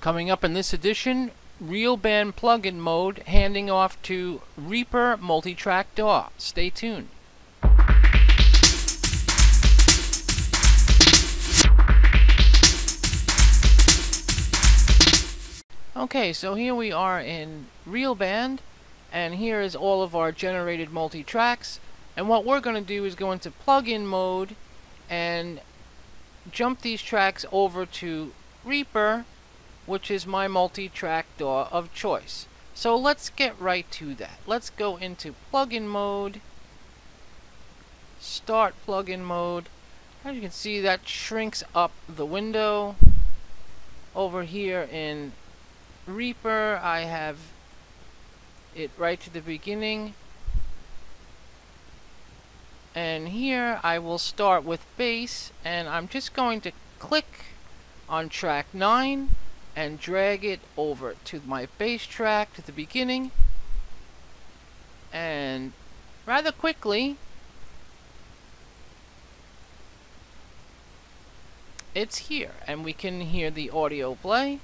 Coming up in this edition, Real Band plugin mode handing off to Reaper multi-track DAW. Stay tuned. Okay, so here we are in Real Band, and here is all of our generated multi-tracks. And what we're going to do is go into plugin mode and jump these tracks over to Reaper, which is my multi-track DAW of choice. So let's get right to that. Let's go into plugin mode, start plugin mode. As you can see, that shrinks up the window. Over here in Reaper, I have it right to the beginning. And here I will start with bass, and I'm just going to click on track 9 and drag it over to my bass track to the beginning, and rather quickly it's here, and we can hear the audio play.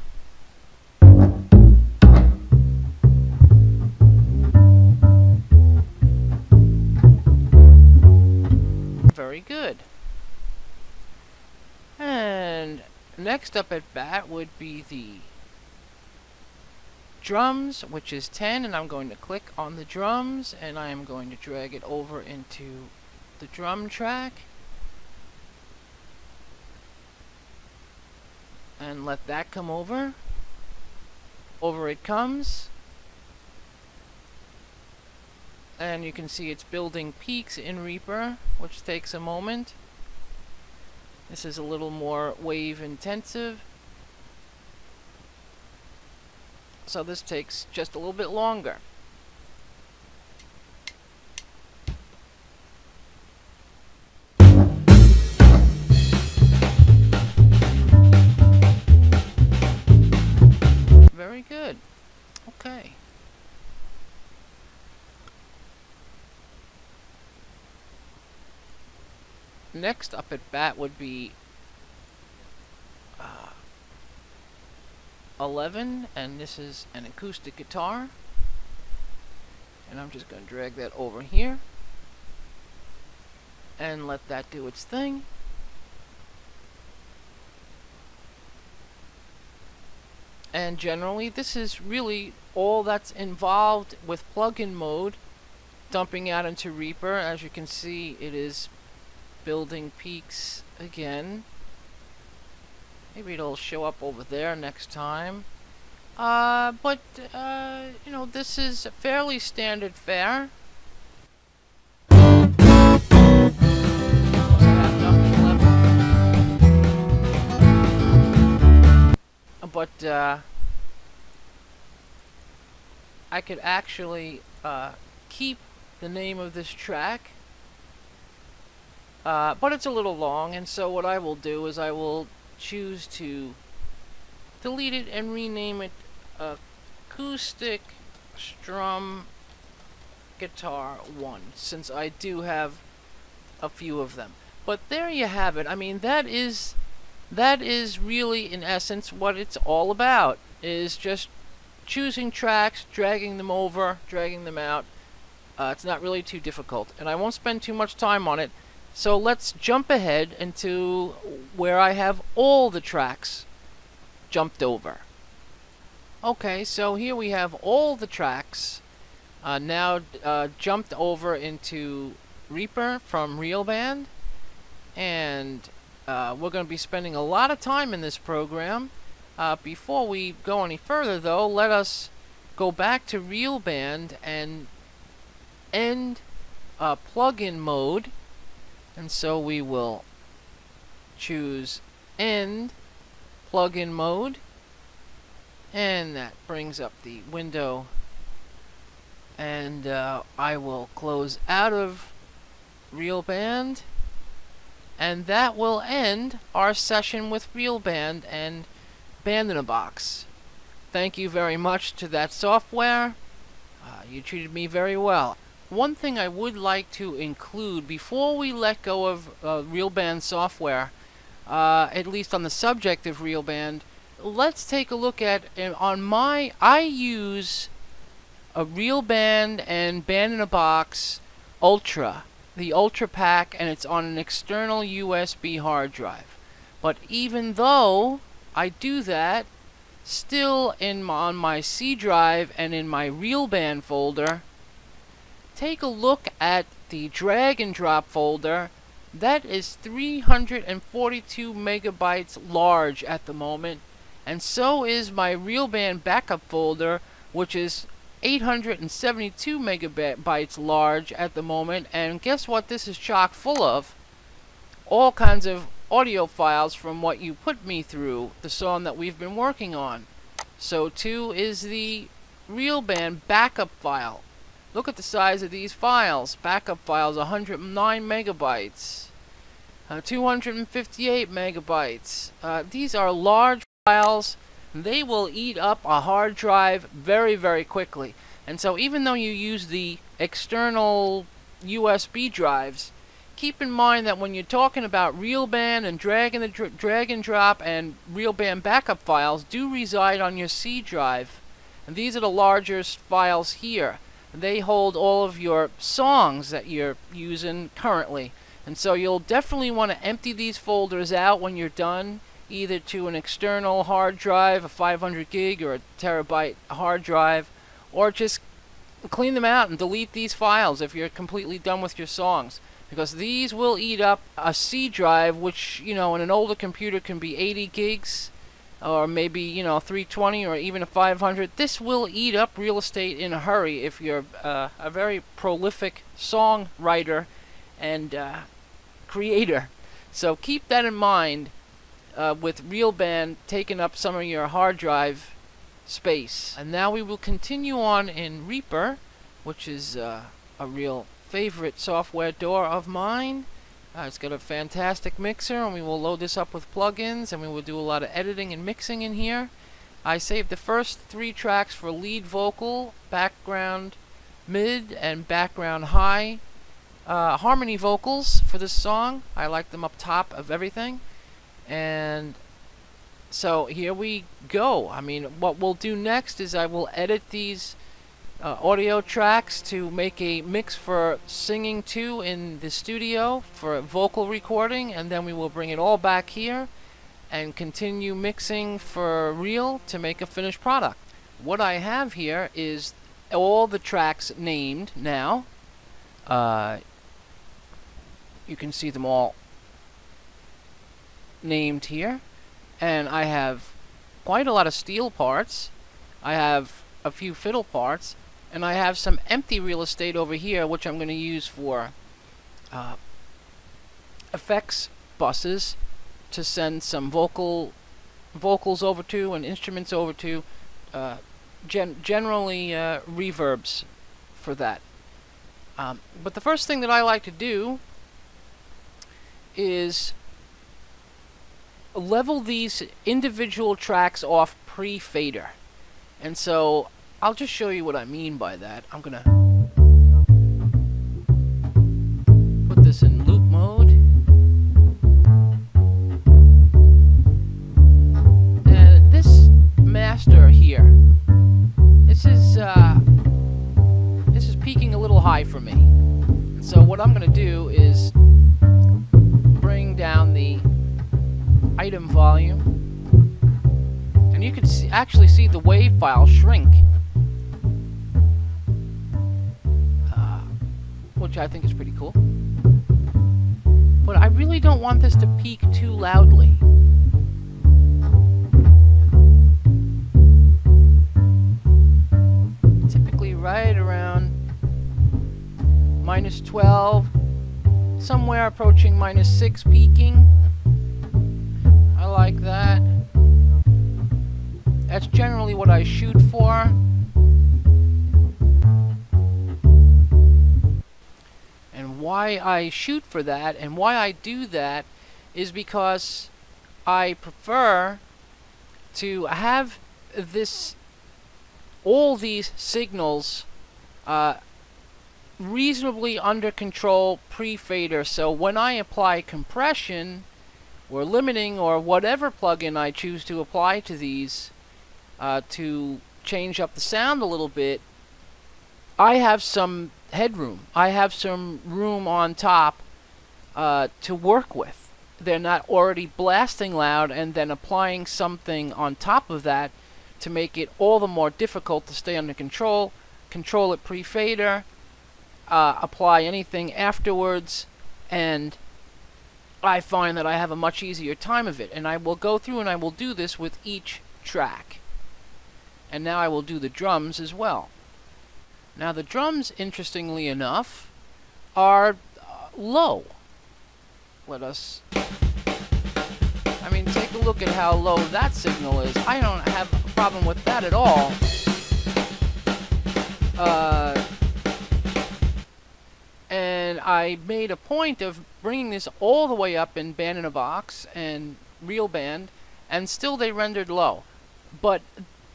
Very good. And next up at bat would be the drums, which is 10, and I'm going to click on the drums, and I am going to drag it over into the drum track and let that come over. Over it comes, and you can see it's building peaks in Reaper, which takes a moment. This is a little more wave intensive, so this takes just a little bit longer. Very good. Okay. Next up at bat would be 11, and this is an acoustic guitar, and I'm just going to drag that over here and let that do its thing. And generally this is really all that's involved with plugin mode, dumping out into Reaper. As you can see, it is building peaks again. Maybe it'll show up over there next time. But you know, this is fairly standard fare. But I could actually keep the name of this track. But it's a little long, and so what I will do is I will choose to delete it and rename it Acoustic Strum Guitar 1, since I do have a few of them. But there you have it. I mean, that is really, in essence, what it's all about, is just choosing tracks, dragging them over, dragging them out. It's not really too difficult, and I won't spend too much time on it. So let's jump ahead into where I have all the tracks jumped over. Okay, so here we have all the tracks now jumped over into Reaper from Real Band, and we're going to be spending a lot of time in this program. Before we go any further, though, let us go back to Real Band and end plugin mode. And so we will choose End Plugin Mode, and that brings up the window, and I will close out of Real Band, and that will end our session with Real Band and Band in a Box. Thank you very much to that software. You treated me very well. one thing I would like to include before we let go of Real Band software, at least on the subject of Real Band, let's take a look at, I use a Real Band and Band in a Box Ultra, the Ultra Pack, and it's on an external USB hard drive. But even though I do that, still on my C drive and in my Real Band folder, take a look at the drag and drop folder. That is 342 megabytes large at the moment, and so is my Real Band backup folder, which is 872 megabytes large at the moment. And guess what this is chock full of? All kinds of audio files from what you put me through, the song that we've been working on. So too is the Real Band backup file. Look at the size of these files. Backup files, 109 megabytes, 258 megabytes. These are large files. They will eat up a hard drive very, very quickly. And so even though you use the external USB drives, keep in mind that when you're talking about Real Band and drag and drop and Real Band backup files do reside on your C drive. And these are the largest files here. They hold all of your songs that you're using currently. And so you'll definitely want to empty these folders out when you're done, either to an external hard drive, a 500 gig or a terabyte hard drive, or just clean them out and delete these files if you're completely done with your songs. Because these will eat up a C drive, which, in an older computer can be 80 gigs, or maybe, 320 or even a 500. This will eat up real estate in a hurry if you're a very prolific songwriter and creator. So keep that in mind with Real Band taking up some of your hard drive space. And now we will continue on in Reaper, which is a real favorite software door of mine. It's got a fantastic mixer, and we will load this up with plugins, and we will do a lot of editing and mixing in here. I saved the first 3 tracks for lead vocal, background mid, and background high harmony vocals for this song. I like them up top of everything. And so here we go. I mean, what we'll do next is I will edit these audio tracks to make a mix for singing to in the studio for vocal recording, and then we will bring it all back here and continue mixing for real to make a finished product. What I have here is all the tracks named now. You can see them all named here, and I have quite a lot of steel parts. I have a few fiddle parts, and I have some empty real estate over here, which I'm going to use for effects buses to send some vocals over to and instruments over to, generally reverbs for that. But the first thing that I like to do is level these individual tracks off Prefader. And so I'll just show you what I mean by that. I'm gonna put this in loop mode. And this master here, this is peaking a little high for me. And so what I'm gonna do is bring down the item volume, and you can actually see the wave file shrink, which I think is pretty cool. But I really don't want this to peak too loudly. Typically right around -12, somewhere approaching -6 peaking. I like that. That's generally what I shoot for. And why I shoot for that and why I do that is because I prefer to have all these signals reasonably under control pre-fader, so when I apply compression or limiting or whatever plugin I choose to apply to these to change up the sound a little bit, I have some headroom. I have some room on top to work with. They're not already blasting loud and then applying something on top of that to make it all the more difficult to stay under control. Control it pre-fader, apply anything afterwards, and I find that I have a much easier time of it. And I will go through and I will do this with each track. And now I will do the drums as well. Now the drums, interestingly enough, are low. Let us... I mean, take a look at how low that signal is. I don't have a problem with that at all. And I made a point of bringing this all the way up in Band in a Box and Real Band, and still they rendered low. But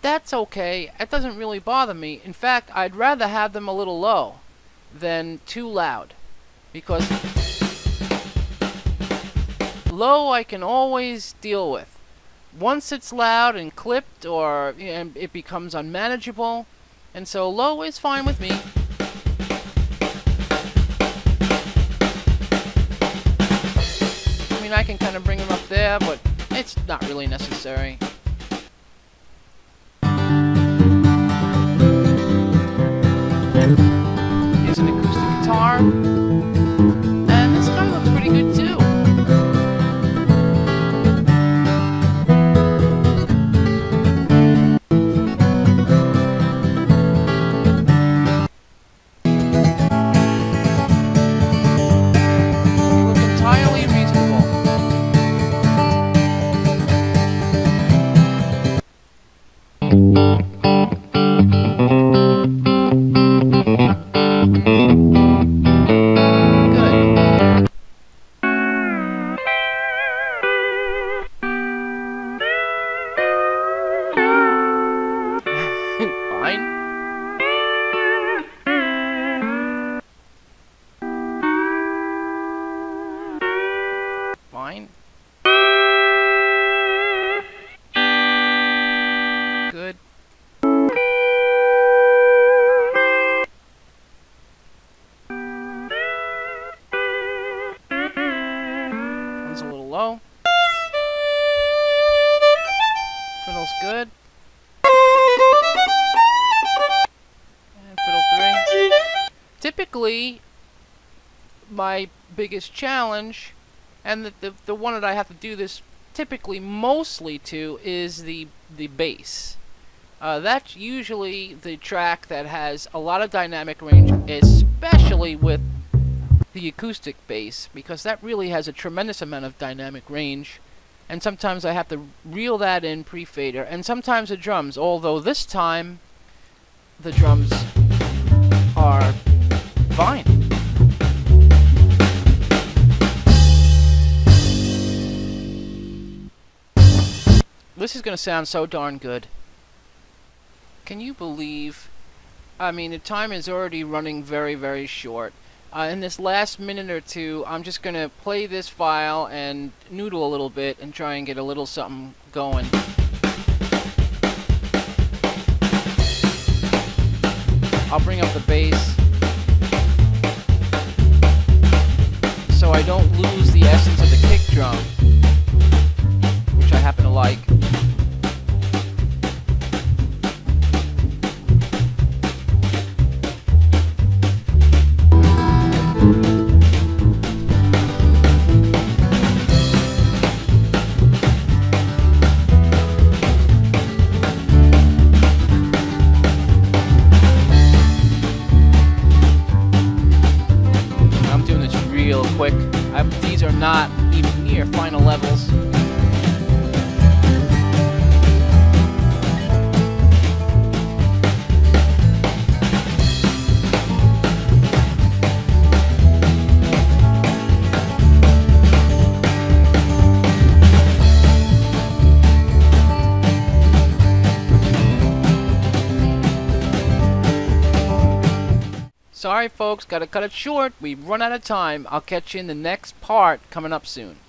that's okay. It doesn't really bother me. In fact, I'd rather have them a little low than too loud, because low I can always deal with. Once it's loud and clipped, or it becomes unmanageable, and so low is fine with me. I mean, I can kind of bring them up there, but it's not really necessary. Here's an acoustic guitar, and this kind of looks pretty good too. Fine. Good. One's a little low. Fiddle's good. And fiddle 3. Typically, my biggest challenge, and the one that I have to do this typically mostly to, is the bass. That's usually the track that has a lot of dynamic range, especially with the acoustic bass, because that really has a tremendous amount of dynamic range, and sometimes I have to reel that in pre-fader, and sometimes the drums, although this time the drums are fine. This is going to sound so darn good. Can you believe... I mean, the time is already running very, very short. In this last minute or two, I'm just going to play this file and noodle a little bit and try and get a little something going. I'll bring up the bass so I don't lose the essence of the kick drum, which I happen to like. Real quick. These are not even near final levels. sorry folks, gotta cut it short. We've run out of time. I'll catch you in the next part coming up soon.